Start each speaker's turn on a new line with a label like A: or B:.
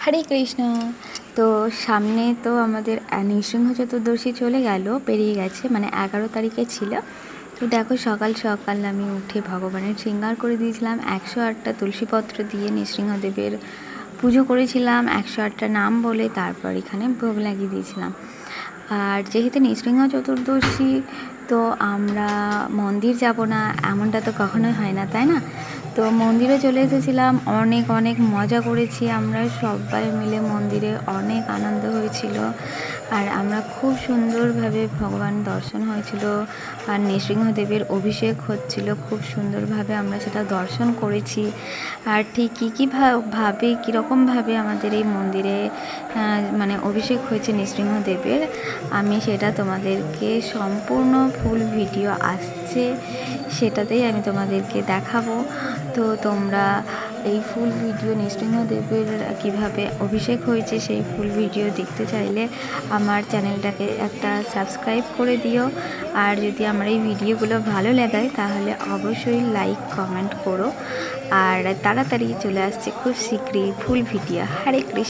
A: হরে কৃষ্ণ। তো সামনে তো আমাদের নৃসিংহ চতুর্দশী চলে গেল, পেরিয়ে গেছে, মানে 11 তারিখে ছিল। তো দেখো সকাল সকাল আমি উঠে ভগবানের শৃঙ্গার করে দিয়েছিলাম। 108টা তুলসীপত্র দিয়ে নৃসিংহদেবের পুজো করেছিলাম, 108টা নাম বলে তারপর এখানে ভোগ লাগিয়ে দিয়েছিলাম। আর যেহেতু নৃসিংহ চতুর্দশী, তো আমরা মন্দির যাব না এমনটা তো কখনোই হয় না, তাই না? তো মন্দিরে চলে এসেছিলাম, অনেক অনেক মজা করেছি আমরা সবাই মিলে মন্দিরে, অনেক আনন্দ হয়েছিল। আর আমরা খুব সুন্দরভাবে ভগবান দর্শন হয়েছিল, আর নৃসিংহদেবের অভিষেক হচ্ছিল, খুব সুন্দরভাবে আমরা সেটা দর্শন করেছি। আর ঠিক কী ভাবে কীরকমভাবে আমাদের এই মন্দিরে মানে অভিষেক হয়েছে নৃসিংহদেবের, আমি সেটা তোমাদেরকে সম্পূর্ণ ফুল ভিডিও আসছে, সেটাতেই আমি তোমাদেরকে দেখাবো। তো তোমরা এই ফুল ভিডিও নৃসিংহদেবের কীভাবে অভিষেক হয়েছে সেই ফুল ভিডিও দেখতে চাইলে আমার চ্যানেলটাকে একটা সাবস্ক্রাইব করে দিও। আর যদি আমার এই ভিডিওগুলো ভালো লাগায় তাহলে অবশ্যই লাইক কমেন্ট করো। আর তাড়াতাড়ি চলে আসছে খুব শীঘ্রই ফুল ভিডিও। হরে কৃষ্ণ।